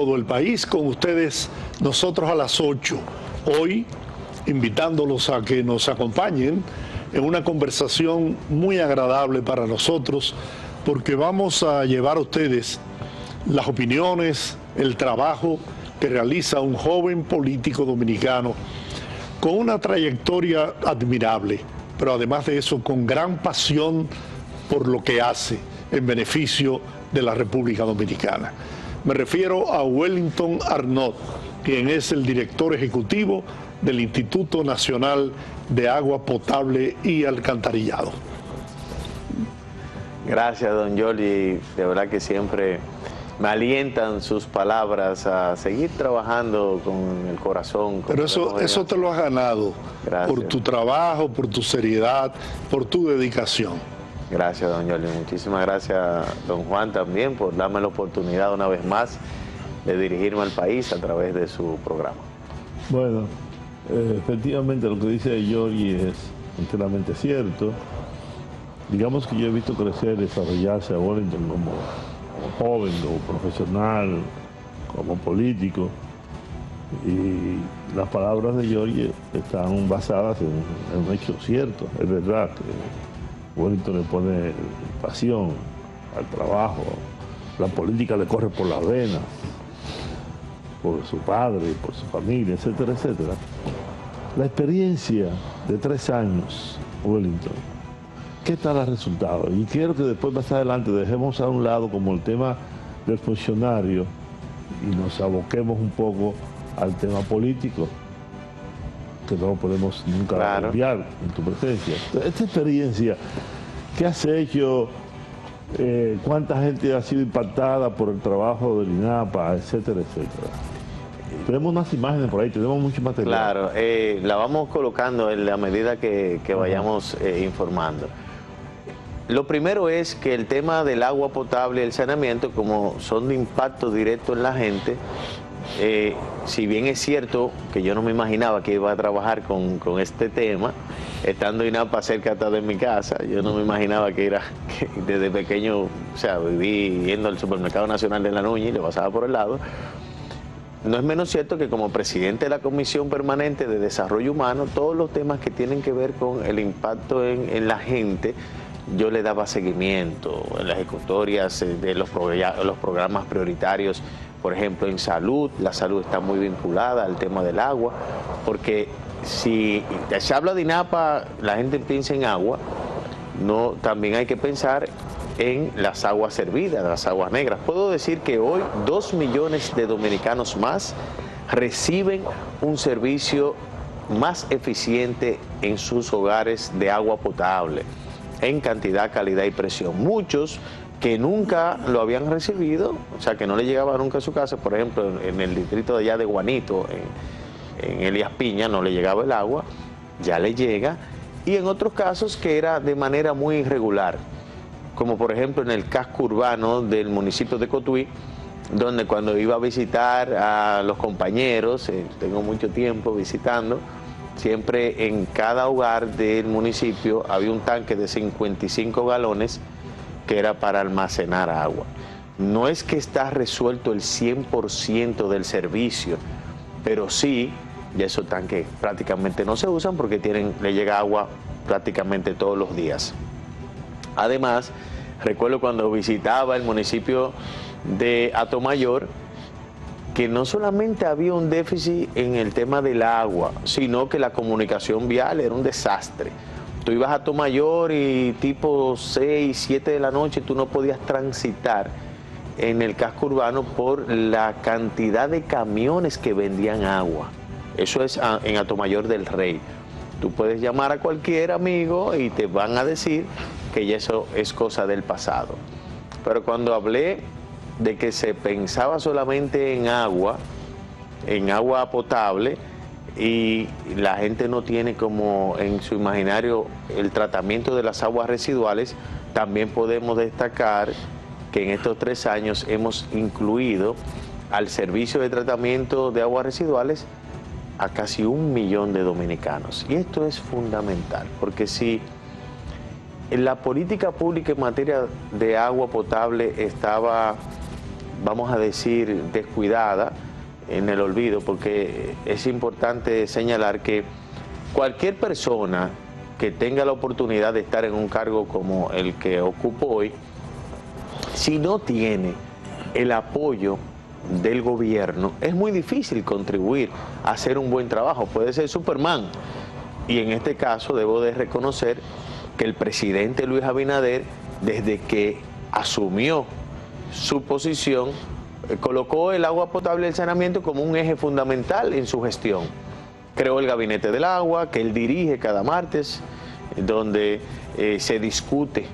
todo el país. Con ustedes, nosotros a las 8. Hoy, invitándolos a que nos acompañen en una conversación muy agradable para nosotros, porque vamos a llevar a ustedes las opiniones, el trabajo que realiza un joven político dominicano con una trayectoria admirable, pero además de eso con gran pasión por lo que hace en beneficio de la República Dominicana. Me refiero a Wellington Arnott, quien es el director ejecutivo del Instituto Nacional de Agua Potable y Alcantarillado. Gracias, don Jordi. De verdad que siempre me alientan sus palabras a seguir trabajando con el corazón. Pero eso te lo has ganado. Gracias. Por tu trabajo, por tu seriedad, por tu dedicación. Gracias, don Jordi. Muchísimas gracias, don Juan, también por darme la oportunidad una vez más de dirigirme al país a través de su programa. Bueno, efectivamente lo que dice Jordi es enteramente cierto. Digamos que yo he visto crecer, desarrollarse a Wellington como joven, como profesional, como político, y las palabras de Jordi están basadas en un hecho cierto. Es verdad que Wellington le pone pasión al trabajo, la política le corre por las venas, por su padre, por su familia, etcétera, etcétera. La experiencia de 3 años, Wellington, ¿qué tal el resultado? Y quiero que después, más adelante, dejemos a un lado como el tema del funcionario y nos aboquemos un poco al tema político, que no lo podemos nunca olvidar en tu presencia. Esta experiencia, ¿qué has hecho? ¿Cuánta gente ha sido impactada por el trabajo del INAPA, etcétera, etcétera? Tenemos unas imágenes por ahí, tenemos mucho material. Claro, la vamos colocando en la medida que vayamos informando. Lo primero es que el tema del agua potable y el saneamiento, como son de impacto directo en la gente, si bien es cierto que yo no me imaginaba que iba a trabajar con este tema, estando INAPA cerca hasta de mi casa, yo no me imaginaba que desde pequeño, o sea, viví yendo al Supermercado Nacional de La Nuña y le pasaba por el lado. No es menos cierto que como presidente de la Comisión Permanente de Desarrollo Humano, todos los temas que tienen que ver con el impacto en la gente, yo le daba seguimiento en las ejecutorias de los programas prioritarios, por ejemplo en salud. La salud está muy vinculada al tema del agua, porque si se habla de INAPA, la gente piensa en agua, también hay que pensar en las aguas servidas, las aguas negras. Puedo decir que hoy 2 millones de dominicanos más reciben un servicio más eficiente en sus hogares de agua potable, en cantidad, calidad y presión. Muchos que nunca lo habían recibido, o sea, que no le llegaba nunca a su casa, por ejemplo, en el distrito de allá de Guanito, en Elías Piña, no le llegaba el agua, ya le llega, y en otros casos que era de manera muy irregular, como por ejemplo en el casco urbano del municipio de Cotuí, donde cuando iba a visitar a los compañeros, tengo mucho tiempo visitando, siempre en cada hogar del municipio había un tanque de 55 galones que era para almacenar agua. No es que está resuelto el 100% del servicio, pero sí, y esos tanques prácticamente no se usan porque le llega agua prácticamente todos los días. Además, recuerdo cuando visitaba el municipio de Atomayor, que no solamente había un déficit en el tema del agua, sino que la comunicación vial era un desastre. Tú ibas a Atomayor y tipo 6, 7 de la noche tú no podías transitar en el casco urbano por la cantidad de camiones que vendían agua. Eso es en Atomayor del Rey. Tú puedes llamar a cualquier amigo y te van a decir que ya eso es cosa del pasado. Pero cuando hablé de que se pensaba solamente en agua potable, y la gente no tiene como en su imaginario el tratamiento de las aguas residuales, también podemos destacar que en estos 3 años hemos incluido al servicio de tratamiento de aguas residuales a casi 1 millón de dominicanos. Y esto es fundamental, porque si en la política pública en materia de agua potable estaba vamos a decir, descuidada, en el olvido, porque es importante señalar que cualquier persona que tenga la oportunidad de estar en un cargo como el que ocupo hoy, si no tiene el apoyo del gobierno, es muy difícil contribuir a hacer un buen trabajo. Puede ser Superman, y en este caso debo de reconocer que el presidente Luis Abinader, desde que asumió su posición, colocó el agua potable y el saneamiento como un eje fundamental en su gestión. Creó el Gabinete del Agua, que él dirige cada martes, donde se discute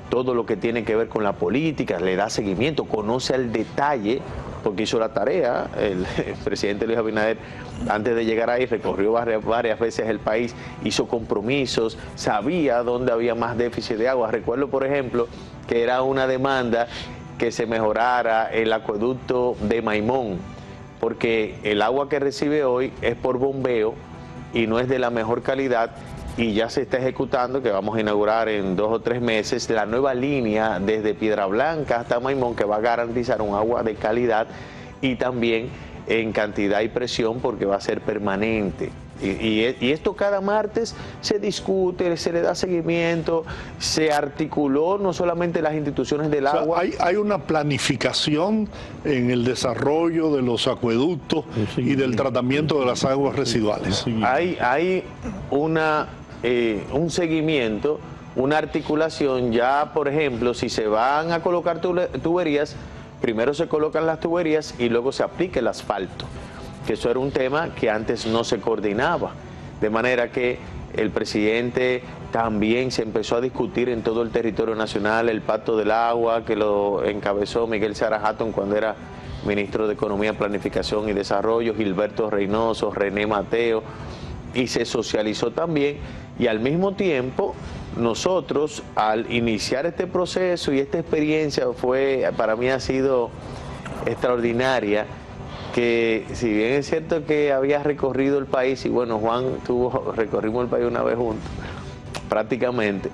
todo lo que tiene que ver con la política, le da seguimiento, conoce al detalle, porque hizo la tarea. El presidente Luis Abinader, antes de llegar ahí, recorrió varias veces el país, hizo compromisos, sabía dónde había más déficit de agua. Recuerdo, por ejemplo, que era una demanda que se mejorara el acueducto de Maimón, porque el agua que recibe hoy es por bombeo y no es de la mejor calidad, y ya se está ejecutando, que vamos a inaugurar en 2 o 3 meses, la nueva línea desde Piedra Blanca hasta Maimón, que va a garantizar un agua de calidad y también en cantidad y presión, porque va a ser permanente. Y esto cada martes se discute, se le da seguimiento, se articuló no solamente las instituciones del agua. O sea, hay una planificación en el desarrollo de los acueductos y del tratamiento de las aguas residuales. Hay un seguimiento, una articulación. Ya, por ejemplo, si se van a colocar tuberías, primero se colocan las tuberías y luego se aplica el asfalto, que eso era un tema que antes no se coordinaba, de manera que el presidente también se empezó a discutir en todo el territorio nacional el Pacto del Agua, que lo encabezó Miguel Seara Hatton cuando era ministro de Economía, Planificación y Desarrollo, Gilberto Reynoso, René Mateo, y se socializó también. Y al mismo tiempo, nosotros, al iniciar este proceso y esta experiencia, para mí ha sido extraordinaria, que si bien es cierto que había recorrido el país, y bueno, Juan recorrimos el país una vez juntos, prácticamente,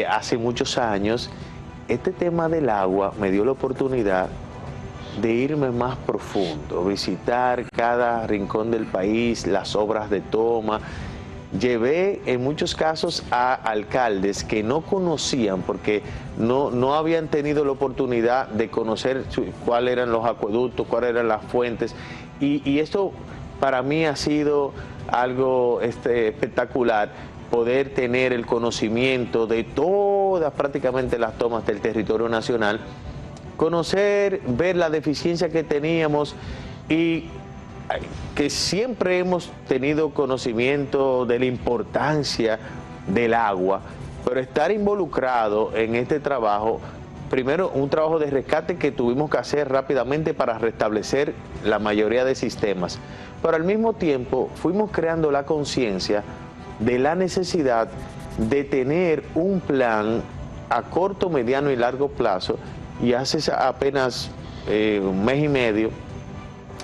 hace muchos años, este tema del agua me dio la oportunidad de irme más profundo, visitar cada rincón del país, las obras de toma. Llevé en muchos casos a alcaldes que no conocían, porque no habían tenido la oportunidad de conocer cuáles eran los acueductos, cuáles eran las fuentes, y esto para mí ha sido algo espectacular, poder tener el conocimiento de todas prácticamente las tomas del territorio nacional, conocer, ver la deficiencia que teníamos, y que siempre hemos tenido conocimiento de la importancia del agua, pero estar involucrado en este trabajo, primero un trabajo de rescate que tuvimos que hacer rápidamente para restablecer la mayoría de sistemas, pero al mismo tiempo fuimos creando la conciencia de la necesidad de tener un plan a corto, mediano y largo plazo, y hace apenas un mes y medio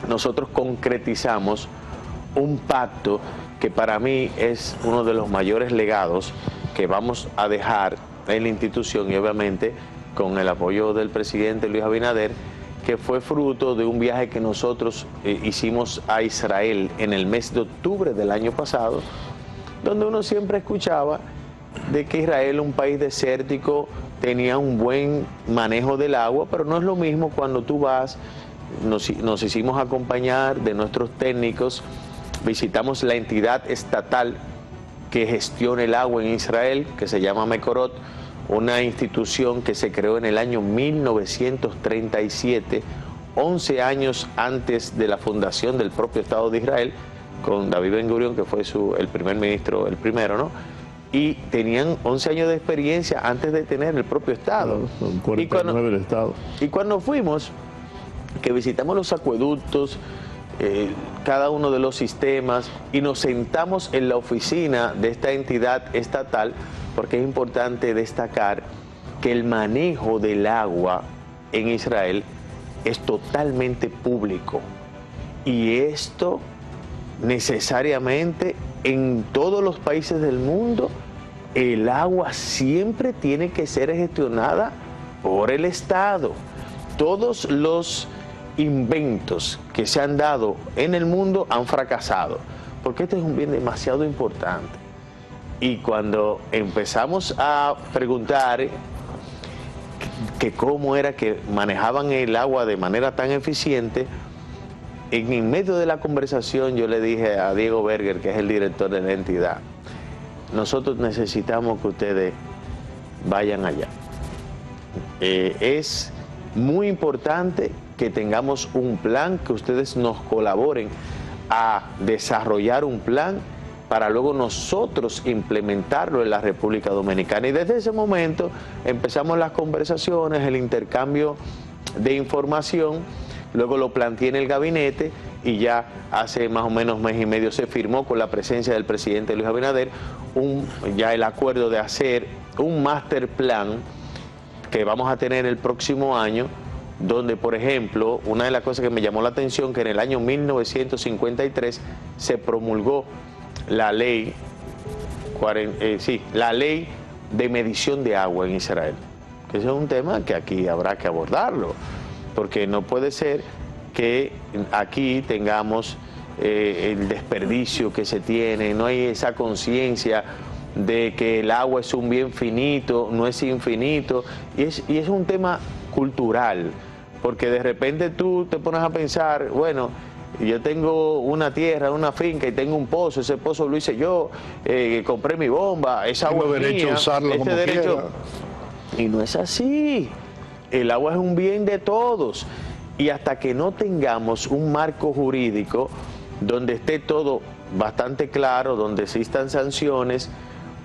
nosotros concretizamos un pacto que para mí es uno de los mayores legados que vamos a dejar en la institución, y obviamente con el apoyo del presidente Luis Abinader, que fue fruto de un viaje que nosotros hicimos a Israel en el mes de octubre del año pasado, donde uno siempre escuchaba de que Israel, un país desértico, tenía un buen manejo del agua, pero no es lo mismo cuando tú vas. Nos hicimos acompañar de nuestros técnicos, visitamos la entidad estatal que gestiona el agua en Israel, que se llama Mekorot, una institución que se creó en el año 1937, 11 años antes de la fundación del propio Estado de Israel, con David Ben Gurión, que fue el primer ministro, el primero, ¿no? Y tenían 11 años de experiencia antes de tener el propio Estado. Son 49 del Estado. Y cuando fuimos, que visitamos los acueductos, cada uno de los sistemas, y nos sentamos en la oficina de esta entidad estatal, porque es importante destacar que el manejo del agua en Israel es totalmente público, y esto necesariamente en todos los países del mundo, el agua siempre tiene que ser gestionada por el Estado. todos los inventos que se han dado en el mundo han fracasado, porque este es un bien demasiado importante. Y cuando empezamos a preguntar que cómo era que manejaban el agua de manera tan eficiente, en medio de la conversación yo le dije a Diego Berger, que es el director de la entidad, nosotros necesitamos que ustedes vayan allá. Es muy importante que tengamos un plan, que ustedes nos colaboren a desarrollar un plan para luego nosotros implementarlo en la República Dominicana. Y desde ese momento empezamos las conversaciones, el intercambio de información, luego lo planteé en el gabinete y ya hace más o menos mes y medio se firmó con la presencia del presidente Luis Abinader ya el acuerdo de hacer un master plan que vamos a tener el próximo año, donde, por ejemplo, una de las cosas que me llamó la atención, que en el año 1953 se promulgó la ley, la ley de medición de agua en Israel. Ese es un tema que aquí habrá que abordarlo, porque no puede ser que aquí tengamos el desperdicio que se tiene, no hay esa conciencia de que el agua es un bien finito, no es infinito, y es un tema cultural, porque de repente tú te pones a pensar, bueno, yo tengo una tierra, una finca y tengo un pozo, ese pozo lo hice yo, compré mi bomba, esa agua tengo es derecho mía, a usarlo como quiera. Y no es así. El agua es un bien de todos. Y hasta que no tengamos un marco jurídico donde esté todo bastante claro, donde existan sanciones,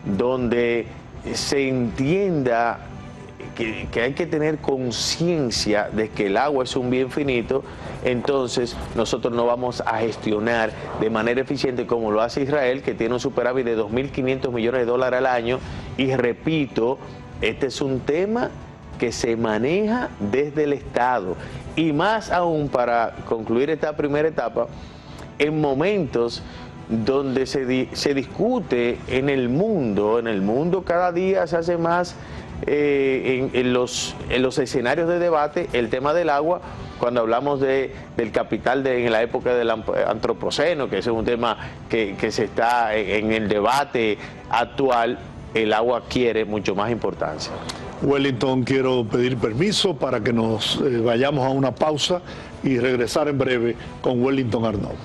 donde se entienda que hay que tener conciencia de que el agua es un bien finito, entonces nosotros no vamos a gestionar de manera eficiente como lo hace Israel, que tiene un superávit de 2.500 millones de dólares al año. Y repito, este es un tema que se maneja desde el Estado, y más aún, para concluir esta primera etapa, en momentos donde se discute en el mundo cada día se hace más en los escenarios de debate el tema del agua, cuando hablamos del capital en la época del antropoceno, que ese es un tema que se está en el debate actual. El agua adquiere mucho más importancia. Wellington, quiero pedir permiso para que nos vayamos a una pausa y regresar en breve con Wellington Arnaud.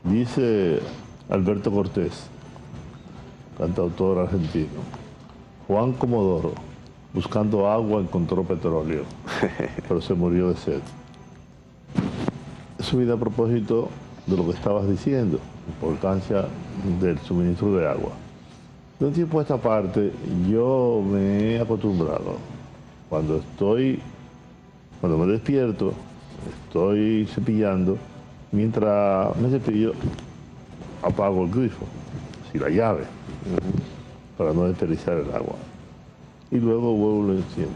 Dice Alberto Cortés, cantautor argentino: Juan Comodoro, buscando agua, encontró petróleo, pero se murió de sed. Eso viene a propósito de lo que estabas diciendo, importancia del suministro de agua. De un tiempo a esta parte, yo me he acostumbrado, cuando me despierto, estoy cepillando, mientras me cepillo, apago el grifo, así la llave, para no desperdiciar el agua. Y luego vuelvo y lo enciendo.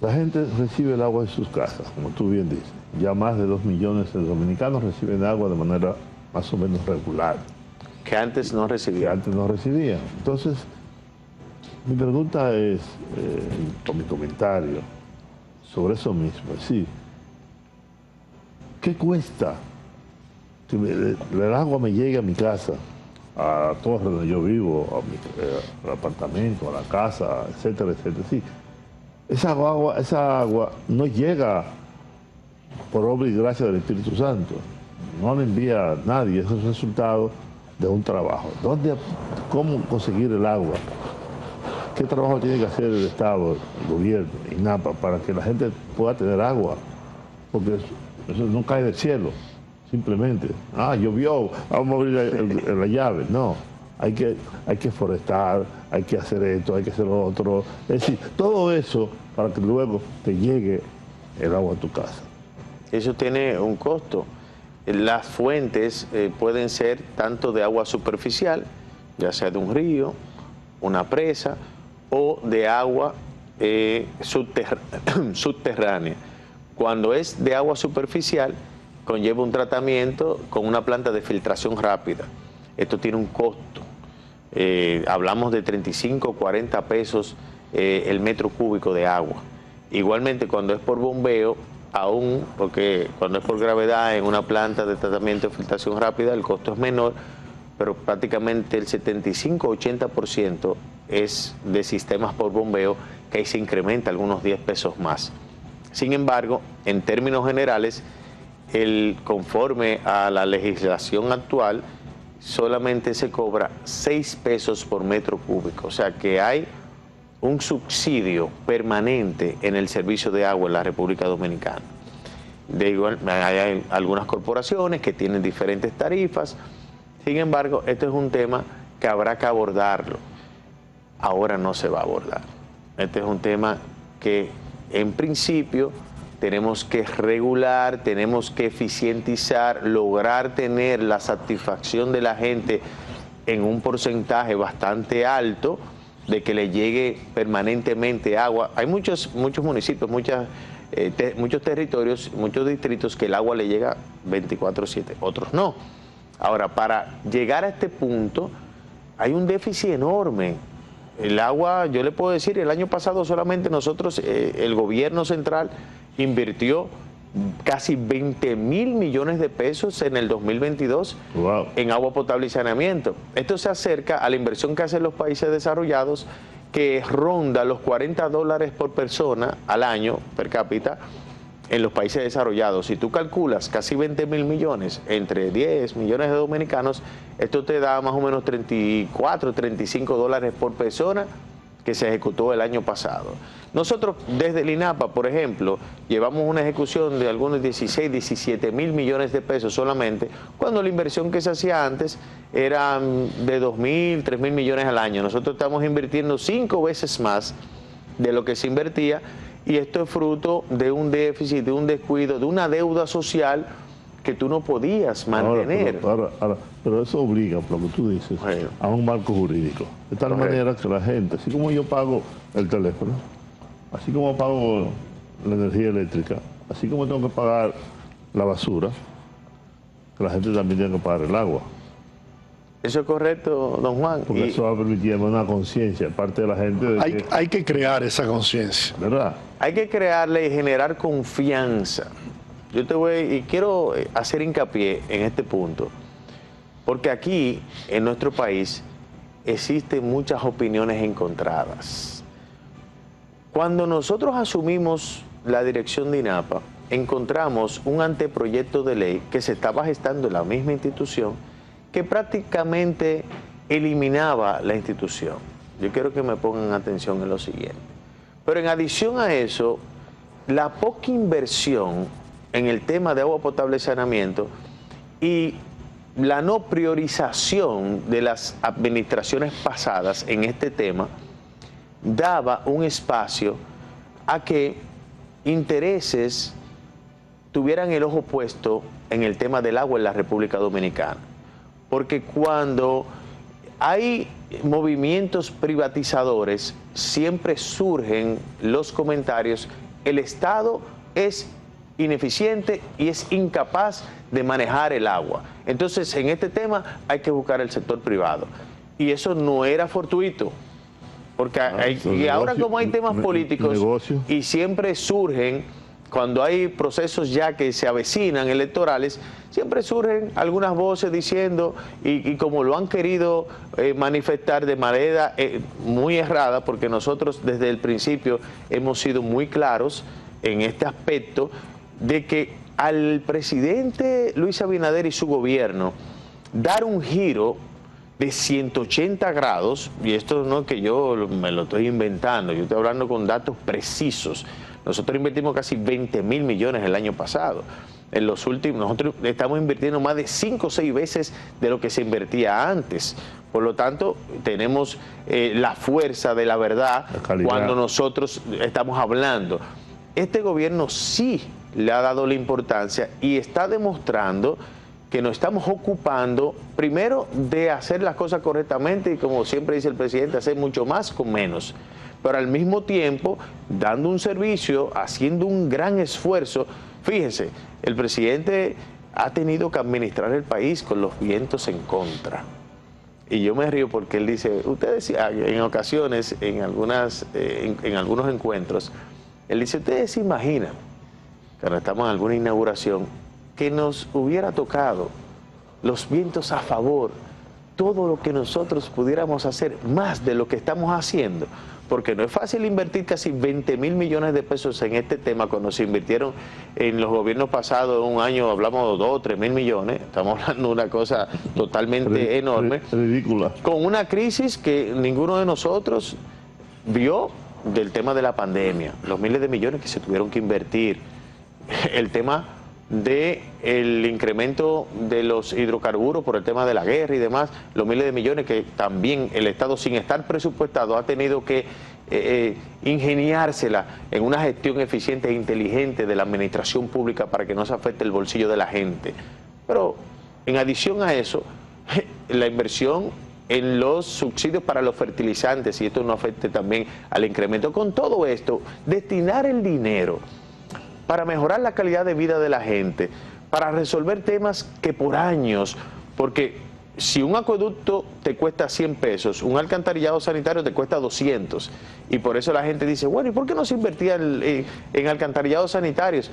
La gente recibe el agua en sus casas, como tú bien dices. Ya más de 2 millones de dominicanos reciben agua de manera más o menos regular. Que antes no recibían. Entonces, mi pregunta es, o mi comentario sobre eso mismo, es decir, ¿qué cuesta que el agua me llegue a mi casa, a la torre donde yo vivo, al apartamento, a la casa, etcétera, etcétera? Sí, esa agua no llega por obra y gracia del Espíritu Santo. No la envía nadie, eso es el resultado de un trabajo. ¿Cómo conseguir el agua? ¿Qué trabajo tiene que hacer el Estado, el gobierno, INAPA, para que la gente pueda tener agua? Porque eso no cae del cielo, simplemente. Llovió, vamos a abrir la llave. No, hay que forestar, hay que hacer esto, hay que hacer lo otro. Es decir, todo eso para que luego te llegue el agua a tu casa. Eso tiene un costo. Las fuentes pueden ser tanto de agua superficial, ya sea de un río, una presa, o de agua subterránea. Cuando es de agua superficial, conlleva un tratamiento con una planta de filtración rápida. Esto tiene un costo. Hablamos de 35 o 40 pesos el metro cúbico de agua. Igualmente, cuando es por bombeo, aún, porque cuando es por gravedad en una planta de tratamiento de filtración rápida, el costo es menor, pero prácticamente el 75-80% es de sistemas por bombeo, que ahí se incrementa algunos 10 pesos más. Sin embargo, en términos generales, conforme a la legislación actual, solamente se cobra 6 pesos por metro cúbico. O sea que hay un subsidio permanente en el servicio de agua en la República Dominicana. Hay algunas corporaciones que tienen diferentes tarifas. Sin embargo, esto es un tema que habrá que abordarlo. Ahora no se va a abordar. Este es un tema que, en principio, tenemos que regular, tenemos que eficientizar, lograr tener la satisfacción de la gente en un porcentaje bastante alto de que le llegue permanentemente agua. Hay muchos municipios, muchos territorios, muchos distritos que el agua le llega 24/7, otros no. Ahora, para llegar a este punto, hay un déficit enorme. El agua, yo le puedo decir, el año pasado solamente nosotros, el gobierno central, invirtió casi 20.000 millones de pesos en el 2022 en agua potable y saneamiento. Esto se acerca a la inversión que hacen los países desarrollados, que ronda los $40 por persona al año per cápita en los países desarrollados. Si tú calculas casi 20.000 millones entre 10 millones de dominicanos, esto te da más o menos $34-35 por persona, que se ejecutó el año pasado. Nosotros desde el INAPA, por ejemplo, llevamos una ejecución de algunos 16, 17 mil millones de pesos solamente, cuando la inversión que se hacía antes era de 2.000, 3.000 millones al año. Nosotros estamos invirtiendo 5 veces más de lo que se invertía, y esto es fruto de un déficit, de un descuido, de una deuda social que tú no podías mantener. Pero eso obliga, por lo que tú dices, a un marco jurídico. De tal manera que la gente, así como yo pago el teléfono, así como pago la energía eléctrica, así como tengo que pagar la basura, que la gente también tiene que pagar el agua. Eso es correcto, don Juan. Porque eso va a permitir una conciencia, parte de la gente. Hay que crear esa conciencia. ¿Verdad? Hay que crearle y generar confianza. Y quiero hacer hincapié en este punto, porque aquí, en nuestro país, existen muchas opiniones encontradas. Cuando nosotros asumimos la dirección de INAPA, encontramos un anteproyecto de ley que se estaba gestando en la misma institución que prácticamente eliminaba la institución. Yo quiero que me pongan atención en lo siguiente. Pero en adición a eso, la poca inversión en el tema de agua potable y saneamiento y la no priorización de las administraciones pasadas en este tema daba un espacio a que intereses tuvieran el ojo puesto en el tema del agua en la República Dominicana. Porque cuando hay movimientos privatizadores, siempre surgen los comentarios: el Estado es ineficiente y es incapaz de manejar el agua. Entonces, en este tema hay que buscar el sector privado. Y eso no era fortuito. Porque ahora como hay temas políticos y siempre surgen, cuando hay procesos ya que se avecinan electorales, siempre surgen algunas voces diciendo, y como lo han querido manifestar de manera muy errada, porque nosotros desde el principio hemos sido muy claros en este aspecto, de que al presidente Luis Abinader y su gobierno dar un giro de 180 grados, y esto no es que yo me lo estoy inventando, yo estoy hablando con datos precisos. Nosotros invertimos casi 20.000 millones el año pasado. En los últimos, nosotros estamos invirtiendo más de 5 o 6 veces de lo que se invertía antes. Por lo tanto, tenemos la fuerza de la verdad cuando nosotros estamos hablando. Este gobierno sí le ha dado la importancia y está demostrando que nos estamos ocupando, primero, de hacer las cosas correctamente y, como siempre dice el presidente, hacer mucho más con menos. Pero al mismo tiempo, dando un servicio, haciendo un gran esfuerzo. Fíjense, el presidente ha tenido que administrar el país con los vientos en contra. Y yo me río porque él dice, ustedes en ocasiones, en algunos encuentros, él dice, ustedes se imaginan, cuando estamos en alguna inauguración, que nos hubiera tocado los vientos a favor, todo lo que nosotros pudiéramos hacer más de lo que estamos haciendo, porque no es fácil invertir casi 20.000 millones de pesos en este tema cuando se invirtieron en los gobiernos pasados, en un año hablamos de 2 o 3.000 millones, estamos hablando de una cosa totalmente enorme, ridícula, con una crisis que ninguno de nosotros vio del tema de la pandemia, los miles de millones que se tuvieron que invertir, el tema del incremento de los hidrocarburos por el tema de la guerra y demás, los miles de millones que también el Estado, sin estar presupuestado, ha tenido que ingeniársela en una gestión eficiente e inteligente de la administración pública para que no se afecte el bolsillo de la gente. Pero en adición a eso, la inversión en los subsidios para los fertilizantes, y esto no afecte también al incremento. Con todo esto, destinar el dinero para mejorar la calidad de vida de la gente, para resolver temas que por años, porque si un acueducto te cuesta 100 pesos, un alcantarillado sanitario te cuesta 200, y por eso la gente dice, bueno, ¿y por qué no se invertía en alcantarillados sanitarios?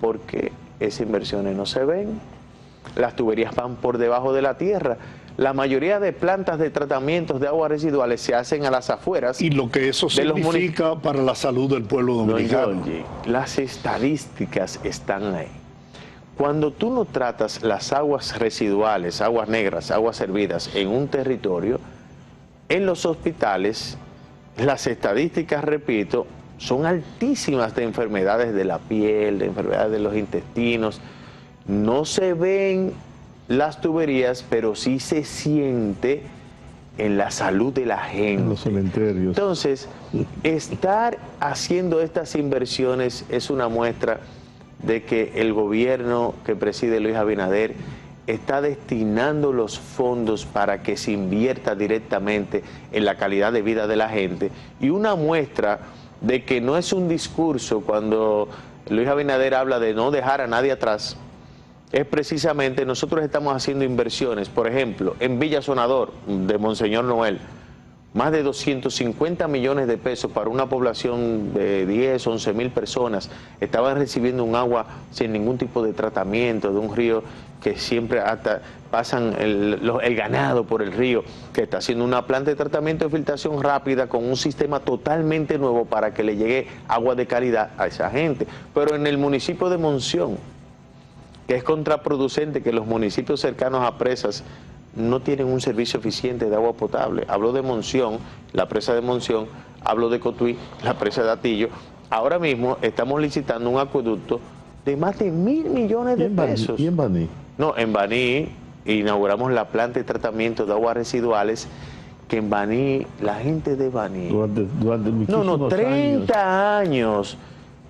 Porque esas inversiones no se ven, las tuberías van por debajo de la tierra. La mayoría de plantas de tratamientos de aguas residuales se hacen a las afueras. Y lo que eso significa para la salud del pueblo dominicano. No, oye, las estadísticas están ahí. Cuando tú no tratas las aguas residuales, aguas negras, aguas hervidas en un territorio, en los hospitales, las estadísticas, repito, son altísimas de enfermedades de la piel, de enfermedades de los intestinos. No se ven las tuberías, pero sí se siente en la salud de la gente. En los cementerios. Entonces, estar haciendo estas inversiones es una muestra de que el gobierno que preside Luis Abinader está destinando los fondos para que se invierta directamente en la calidad de vida de la gente, y una muestra de que no es un discurso cuando Luis Abinader habla de no dejar a nadie atrás. Es precisamente, nosotros estamos haciendo inversiones, por ejemplo, en Villa Sonador, de Monseñor Noel, más de 250 millones de pesos para una población de 10, 11 mil personas, estaban recibiendo un agua sin ningún tipo de tratamiento, de un río que siempre hasta pasan el ganado por el río, que está haciendo una planta de tratamiento de filtración rápida con un sistema totalmente nuevo para que le llegue agua de calidad a esa gente. Pero en el municipio de Monción, que es contraproducente que los municipios cercanos a presas no tienen un servicio eficiente de agua potable. Hablo de Monción, la presa de Monción, hablo de Cotuí, la presa de Atillo. Ahora mismo estamos licitando un acueducto de más de 1.000 millones de pesos. ¿Y en Baní? No, en Baní inauguramos la planta de tratamiento de aguas residuales, que en Baní, la gente de Baní... Durante muchísimos 30 años,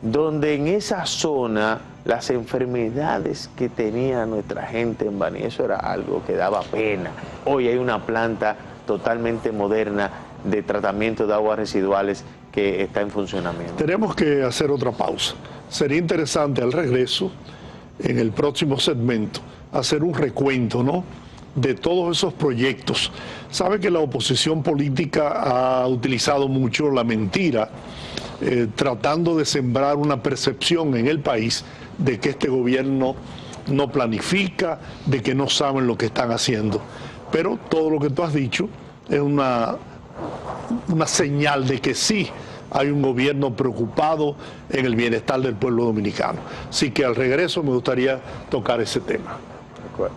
donde en esa zona las enfermedades que tenía nuestra gente en Baní, eso era algo que daba pena. Hoy hay una planta totalmente moderna de tratamiento de aguas residuales que está en funcionamiento. Tenemos que hacer otra pausa. Sería interesante al regreso, en el próximo segmento, hacer un recuento, ¿no?, de todos esos proyectos. Sabe que la oposición política ha utilizado mucho la mentira, tratando de sembrar una percepción en el país de que este gobierno no planifica, de que no saben lo que están haciendo. Pero todo lo que tú has dicho es una señal de que sí hay un gobierno preocupado en el bienestar del pueblo dominicano. Así que al regreso me gustaría tocar ese tema. De acuerdo.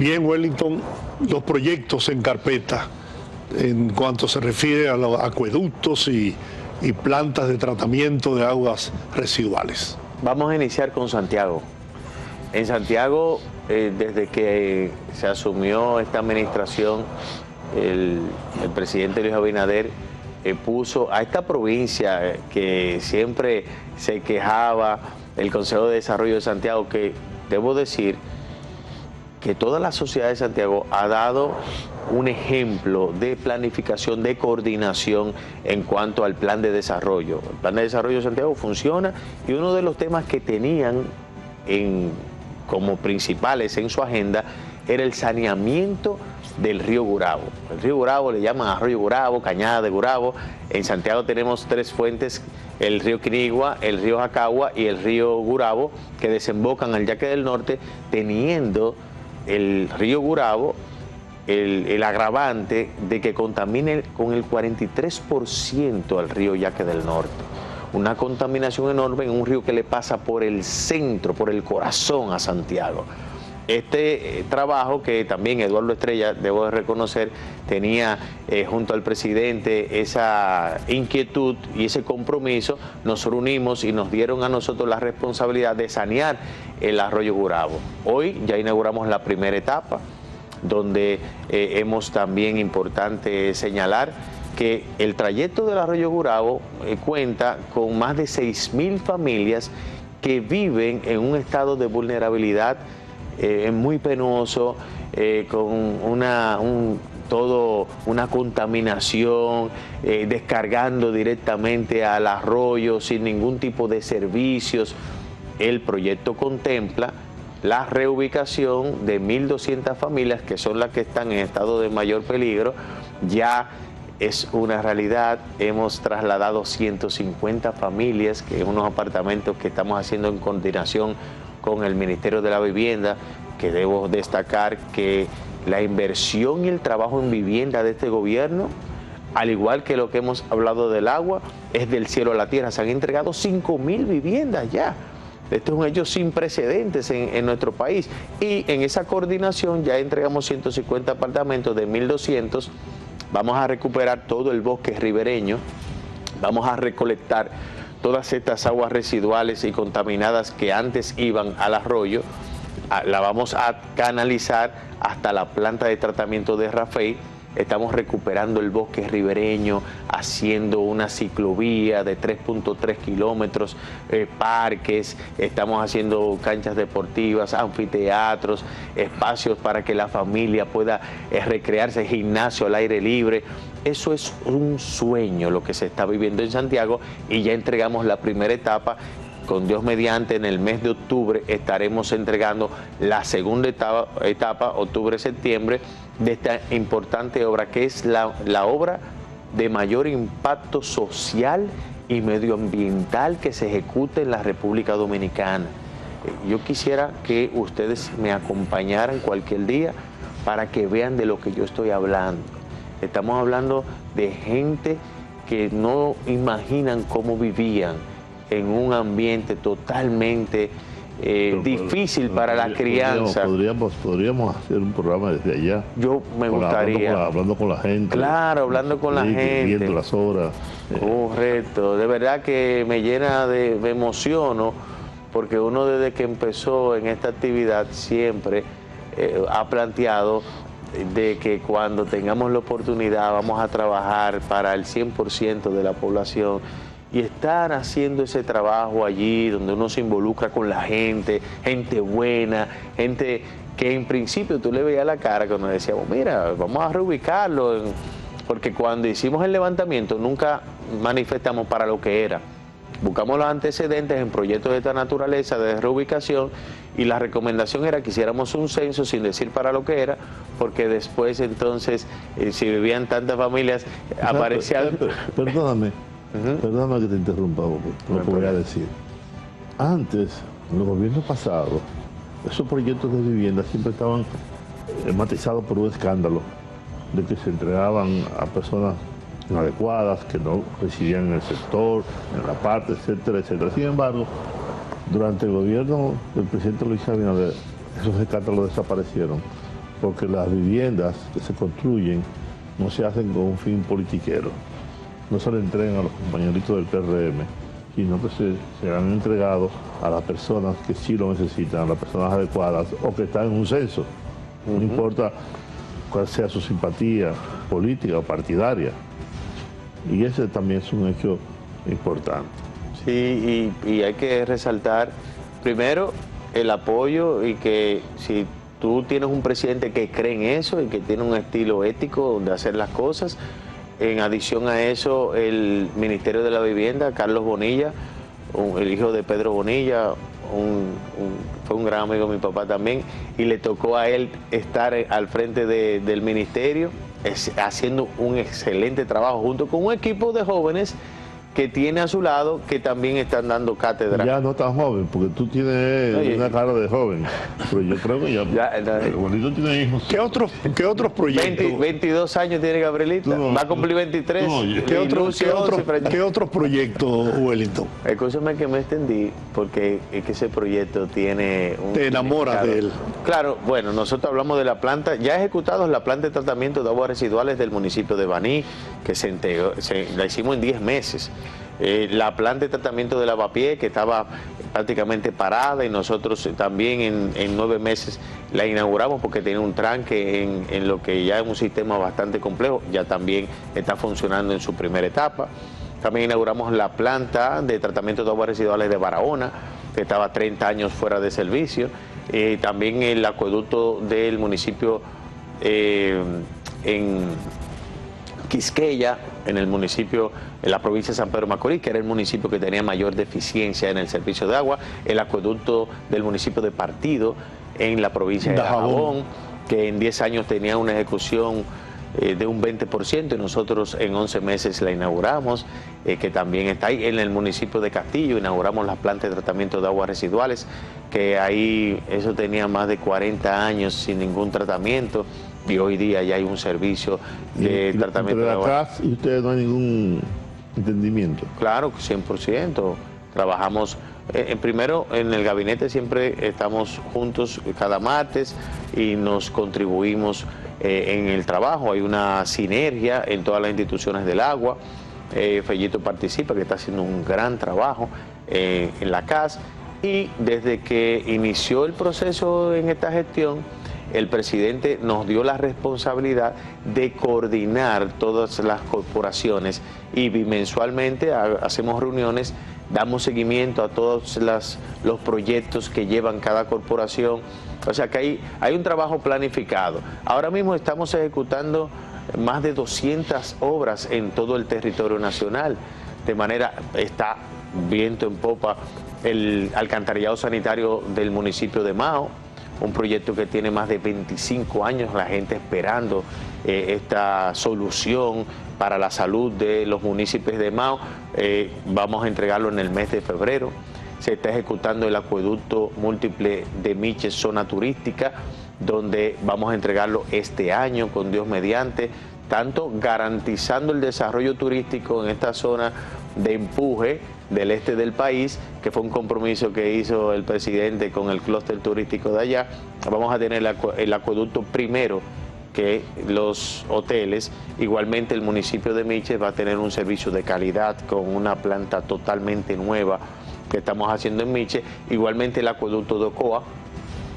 Bien, Wellington, los proyectos en carpeta en cuanto se refiere a los acueductos y plantas de tratamiento de aguas residuales. Vamos a iniciar con Santiago. En Santiago, desde que se asumió esta administración, el presidente Luis Abinader puso a esta provincia que siempre se quejaba, el Consejo de Desarrollo de Santiago, que debo decir que toda la sociedad de Santiago ha dado un ejemplo de planificación, de coordinación en cuanto al plan de desarrollo. El plan de desarrollo de Santiago funciona y uno de los temas que tenían como principales en su agenda era el saneamiento del río Gurabo. El río Gurabo le llaman Arroyo Gurabo, Cañada de Gurabo. En Santiago tenemos 3 fuentes, el río Quinigua, el río Jacagua y el río Gurabo, que desembocan al Yaque del Norte, teniendo el río Gurabo el agravante de que contamine con el 43% al río Yaque del Norte. Una contaminación enorme en un río que le pasa por el centro, por el corazón a Santiago. Este trabajo que también Eduardo Estrella, debo de reconocer, tenía junto al presidente esa inquietud y ese compromiso, nos reunimos y nos dieron a nosotros la responsabilidad de sanear el arroyo Gurabo. Hoy ya inauguramos la primera etapa, donde hemos también importante señalar que el trayecto del arroyo Gurabo cuenta con más de 6.000 familias que viven en un estado de vulnerabilidad muy penoso, con una contaminación, descargando directamente al arroyo sin ningún tipo de servicios. El proyecto contempla la reubicación de 1.200 familias, que son las que están en estado de mayor peligro. Ya es una realidad, hemos trasladado 150 familias, que es unos apartamentos que estamos haciendo en coordinación con el Ministerio de la Vivienda, que debo destacar que la inversión y el trabajo en vivienda de este gobierno, al igual que lo que hemos hablado del agua, es del cielo a la tierra. Se han entregado 5.000 viviendas ya. Esto es un hecho sin precedentes en nuestro país. Y en esa coordinación ya entregamos 150 apartamentos de 1.200. Vamos a recuperar todo el bosque ribereño. Vamos a recolectar todas estas aguas residuales y contaminadas que antes iban al arroyo. La vamos a canalizar hasta la planta de tratamiento de Rafey. Estamos recuperando el bosque ribereño, haciendo una ciclovía de 3.3 kilómetros, parques, estamos haciendo canchas deportivas, anfiteatros, espacios para que la familia pueda recrearse, gimnasio al aire libre. Eso es un sueño lo que se está viviendo en Santiago y ya entregamos la primera etapa. Con Dios mediante, en el mes de octubre estaremos entregando la segunda etapa, octubre-septiembre, de esta importante obra, que es la obra de mayor impacto social y medioambiental que se ejecuta en la República Dominicana. Yo quisiera que ustedes me acompañaran cualquier día para que vean de lo que yo estoy hablando. Estamos hablando de gente que no imaginan cómo vivían en un ambiente totalmente difícil para la crianza. Podríamos hacer un programa desde allá. Yo me gustaría. Hablando con la gente. Claro, hablando con la gente. Viendo las horas. Correcto. De verdad que me llena me emociono, porque uno desde que empezó en esta actividad siempre ha planteado de que cuando tengamos la oportunidad vamos a trabajar para el 100% de la población. Y estar haciendo ese trabajo allí donde uno se involucra con la gente, gente buena, gente que en principio tú le veías la cara cuando decíamos, mira, vamos a reubicarlo, porque cuando hicimos el levantamiento nunca manifestamos para lo que era. Buscamos los antecedentes en proyectos de esta naturaleza de reubicación y la recomendación era que hiciéramos un censo sin decir para lo que era, porque después entonces, si vivían tantas familias, aparecían... Perdóname. Perdóname que te interrumpa, lo que voy a decir. Antes, en los gobiernos pasados, esos proyectos de vivienda siempre estaban matizados por un escándalo de que se entregaban a personas inadecuadas, que no residían en el sector, en la parte, etcétera, etcétera. Sin embargo, durante el gobierno del presidente Luis Abinader, esos escándalos desaparecieron. porque las viviendas que se construyen no se hacen con un fin politiquero, no se le entregan a los compañeritos del PRM, sino que se han entregado a las personas que sí lo necesitan, a las personas adecuadas o que están en un censo, no importa cuál sea su simpatía política o partidaria. Y ese también es un hecho importante. Sí, y hay que resaltar primero el apoyo y que si tú tienes un presidente que cree en eso y que tiene un estilo ético de hacer las cosas, en adición a eso el Ministerio de la Vivienda, Carlos Bonilla, el hijo de Pedro Bonilla, fue un gran amigo de mi papá también, y le tocó a él estar al frente del ministerio haciendo un excelente trabajo junto con un equipo de jóvenes que tiene a su lado, que también están dando cátedra. Ya no tan joven, porque tú tienes una cara de joven, pero yo creo que ya Gabrielito tiene hijos. ¿Qué otros proyectos? 22 años tiene Gabrielita, va a cumplir 23. ¿Qué otros proyectos, Wellington? Escúchame que me extendí, porque es que ese proyecto tiene un... Te enamoras de él. Claro, bueno, nosotros hablamos de la planta, ya ejecutados la planta de tratamiento de aguas residuales del municipio de Baní, que la hicimos en 10 meses. La planta de tratamiento de Lavapiés, que estaba prácticamente parada, y nosotros también en 9 meses la inauguramos porque tenía un tranque en lo que ya es un sistema bastante complejo, ya también está funcionando en su primera etapa. También inauguramos la planta de tratamiento de aguas residuales de Barahona, que estaba 30 años fuera de servicio. También el acueducto del municipio en Quisqueya, en el municipio, en la provincia de San Pedro de Macorís, que era el municipio que tenía mayor deficiencia en el servicio de agua, el acueducto del municipio de Partido, en la provincia de Dajabón, que en 10 años tenía una ejecución de un 20%, y nosotros en 11 meses la inauguramos, que también está ahí. En el municipio de Castillo inauguramos las plantas de tratamiento de aguas residuales, que ahí eso tenía más de 40 años sin ningún tratamiento, y hoy día ya hay un servicio de tratamiento de agua. ¿Y ustedes no hay ningún entendimiento? Claro, 100%. Trabajamos, primero en el gabinete siempre estamos juntos cada martes y nos contribuimos en el trabajo. Hay una sinergia en todas las instituciones del agua. Fellito participa, que está haciendo un gran trabajo en la CAS, y desde que inició el proceso en esta gestión, el presidente nos dio la responsabilidad de coordinar todas las corporaciones, y bimensualmente hacemos reuniones, damos seguimiento a todos los proyectos que llevan cada corporación. O sea que hay un trabajo planificado. Ahora mismo estamos ejecutando más de 200 obras en todo el territorio nacional. De manera, está viento en popa el alcantarillado sanitario del municipio de Mao, un proyecto que tiene más de 25 años, la gente esperando esta solución para la salud de los municipios de Mao. Vamos a entregarlo en el mes de febrero. Se está ejecutando el acueducto múltiple de Miches, zona turística, donde vamos a entregarlo este año, con Dios mediante, tanto garantizando el desarrollo turístico en esta zona de empuje del este del país, que fue un compromiso que hizo el presidente con el clúster turístico de allá. Vamos a tener el acueducto primero que los hoteles. Igualmente el municipio de Miches va a tener un servicio de calidad con una planta totalmente nueva que estamos haciendo en Miches. Igualmente el acueducto de Ocoa,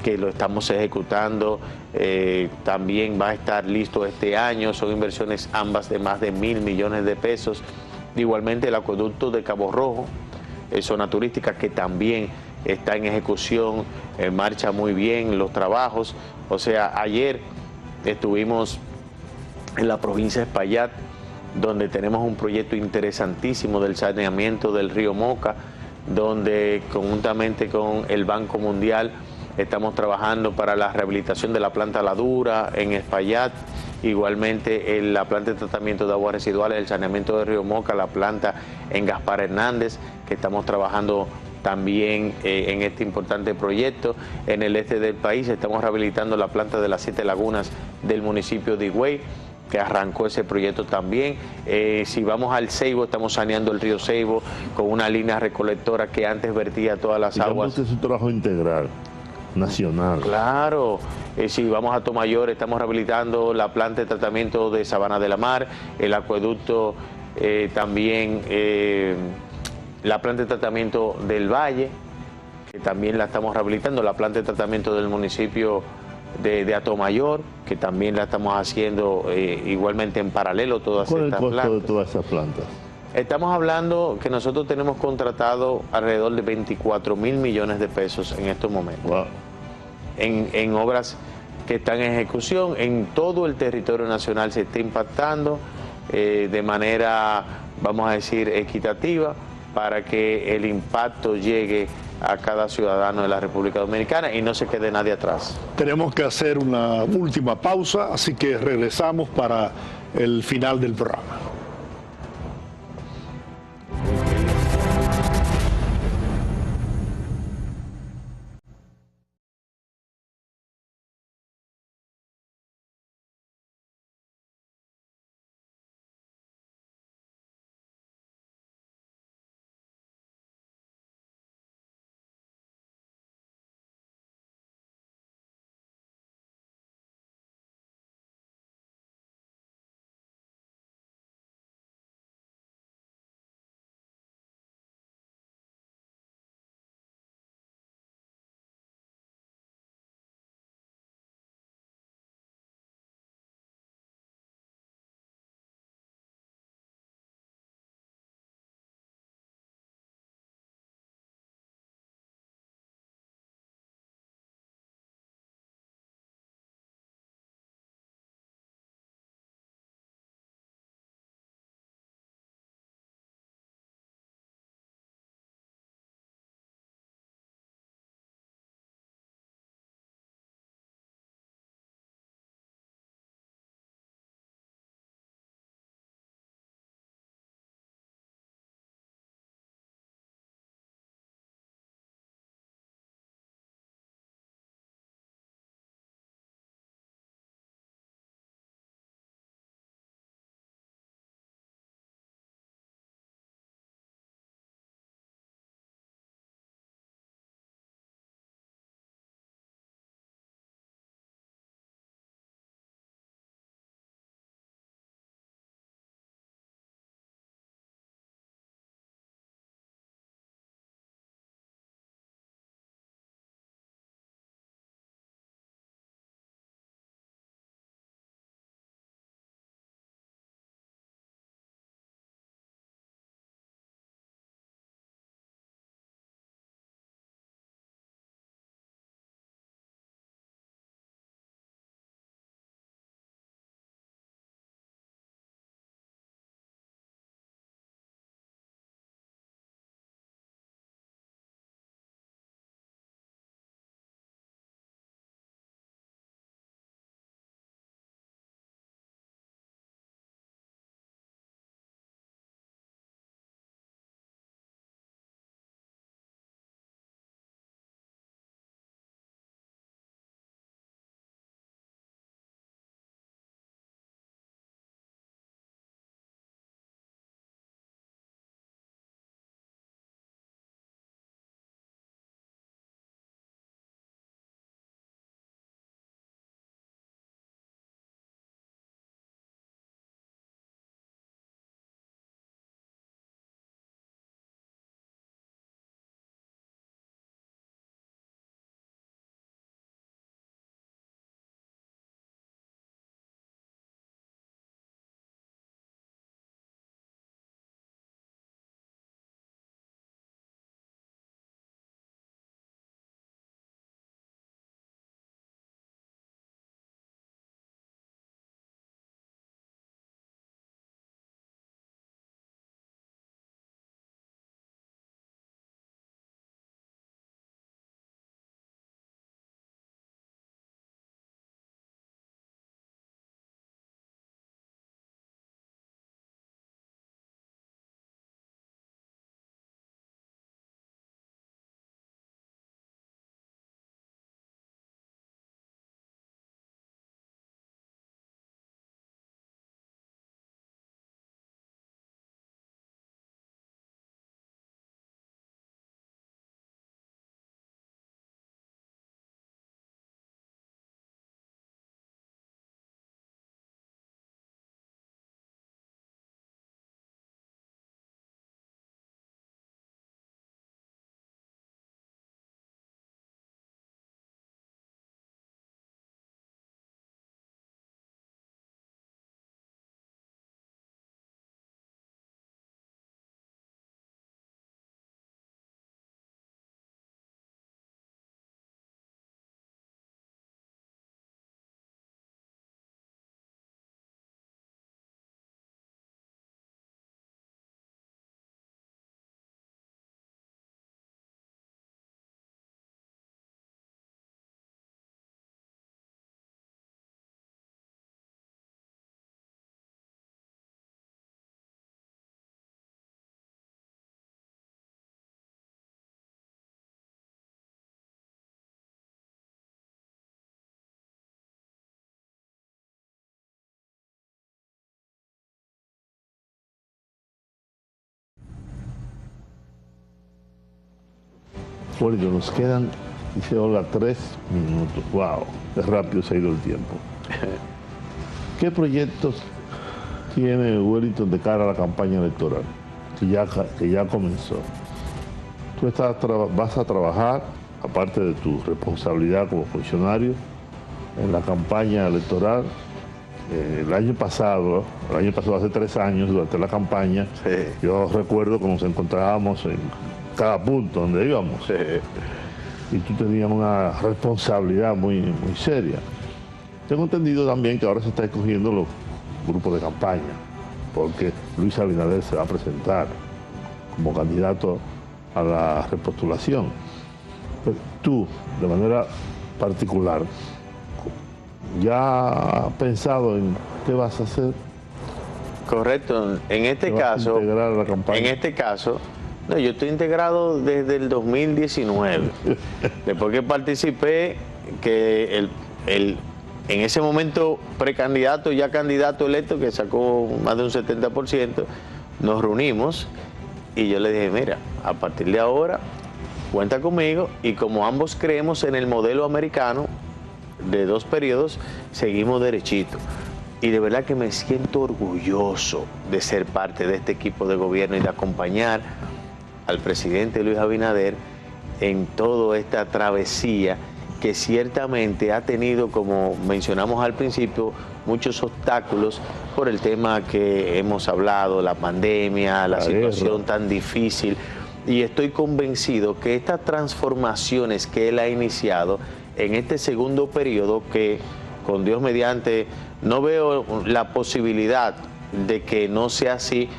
que lo estamos ejecutando, también va a estar listo este año. Son inversiones ambas de más de 1.000 millones de pesos. Igualmente el acueducto de Cabo Rojo, zona turística, que también está en ejecución, marcha muy bien los trabajos. O sea, ayer estuvimos en la provincia de Espaillat, donde tenemos un proyecto interesantísimo del saneamiento del río Moca, donde conjuntamente con el Banco Mundial estamos trabajando para la rehabilitación de la planta La Dura en Espaillat. Igualmente en la planta de tratamiento de aguas residuales, el saneamiento del río Moca, la planta en Gaspar Hernández, que estamos trabajando también en este importante proyecto. En el este del país estamos rehabilitando la planta de las 7 lagunas del municipio de Higüey, que arrancó ese proyecto también. Si vamos al Ceibo, estamos saneando el río Ceibo con una línea recolectora que antes vertía todas las aguas. Es un trabajo integral. nacional. Claro, si vamos a Tomayor, estamos rehabilitando la planta de tratamiento de Sabana de la Mar, el acueducto, también la planta de tratamiento del Valle, que también la estamos rehabilitando, la planta de tratamiento del municipio de Atomayor, que también la estamos haciendo igualmente en paralelo todas ¿Cuál es el estas costo plantas. de todas esas plantas? Estamos hablando que nosotros tenemos contratado alrededor de 24.000 millones de pesos en estos momentos. Wow. En obras que están en ejecución, en todo el territorio nacional se está impactando de manera, vamos a decir, equitativa, para que el impacto llegue a cada ciudadano de la República Dominicana y no se quede nadie atrás. Tenemos que hacer una última pausa, así que regresamos para el final del programa. Wellington, nos quedan, dice Olga, 3 minutos. ¡Wow! Qué rápido se ha ido el tiempo. ¿Qué proyectos tiene Wellington de cara a la campaña electoral que ya comenzó? Tú vas a trabajar, aparte de tu responsabilidad como funcionario, en la campaña electoral. El año pasado, hace 3 años, durante la campaña, Sí. yo recuerdo que nos encontrábamos en cada punto donde íbamos. Sí. Y tú tenías una responsabilidad muy seria. Tengo entendido también que ahora se está escogiendo los grupos de campaña, porque Luis Abinader se va a presentar como candidato a la repostulación. Pero tú, de manera particular, ¿ya has pensado en qué vas a hacer? Correcto. En este ¿Te vas a caso, integrar a la campaña? No, yo estoy integrado desde el 2019. Después que participé, que en ese momento precandidato, ya candidato electo, que sacó más de un 70%, nos reunimos y yo le dije, mira, a partir de ahora, cuenta conmigo, y como ambos creemos en el modelo americano de 2 periodos, seguimos derechito. Y de verdad que me siento orgulloso de ser parte de este equipo de gobierno y de acompañar al presidente Luis Abinader en toda esta travesía que ciertamente ha tenido, como mencionamos al principio, muchos obstáculos por el tema que hemos hablado, la pandemia, la situación tan difícil. Y estoy convencido que estas transformaciones que él ha iniciado en este segundo periodo, que con Dios mediante no veo la posibilidad de que no sea así,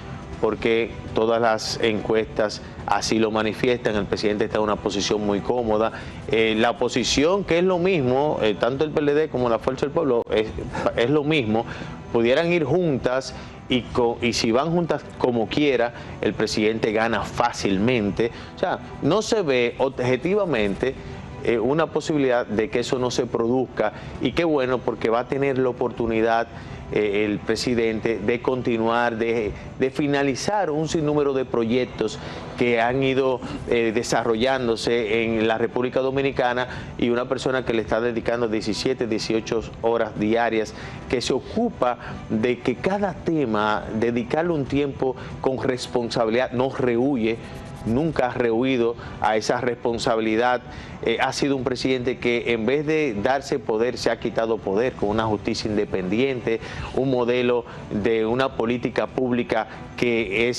porque todas las encuestas así lo manifiestan. El presidente está en una posición muy cómoda. La oposición, que es lo mismo, tanto el PLD como la Fuerza del Pueblo, es lo mismo, pudieran ir juntas y si van juntas como quiera, el presidente gana fácilmente. O sea, no se ve objetivamente una posibilidad de que eso no se produzca, y qué bueno, porque va a tener la oportunidad el presidente de continuar, de finalizar un sinnúmero de proyectos que han ido desarrollándose en la República Dominicana, y una persona que le está dedicando 17, 18 horas diarias, que se ocupa de que cada tema, dedicarle un tiempo con responsabilidad, no rehuye, nunca ha rehuido a esa responsabilidad. Ha sido un presidente que en vez de darse poder, se ha quitado poder, con una justicia independiente, un modelo de una política pública que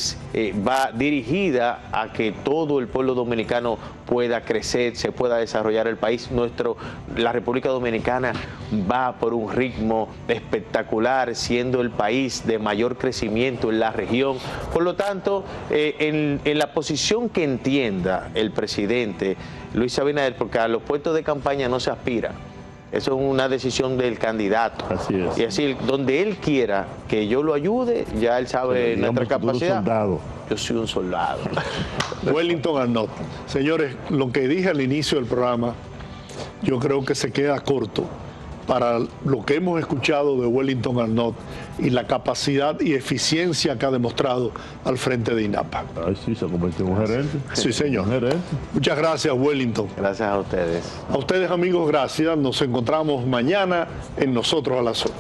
va dirigida a que todo el pueblo dominicano pueda crecer, se pueda desarrollar el país. La República Dominicana va por un ritmo espectacular, siendo el país de mayor crecimiento en la región. Por lo tanto, en la posición que entienda el presidente Luis Abinader, porque a los puestos de campaña no se aspira, eso es una decisión del candidato. Así es. Y así, donde él quiera que yo lo ayude, ya él sabe nuestra capacidad. Yo soy un soldado. Wellington Arnott. Señores, lo que dije al inicio del programa, yo creo que se queda corto para lo que hemos escuchado de Wellington Arnott y la capacidad y eficiencia que ha demostrado al frente de INAPA. Ay, sí, se convirtió en un gerente. Sí, señor. Muchas gracias, Wellington. Gracias a ustedes. A ustedes, amigos, gracias. Nos encontramos mañana en Nosotros a las 8.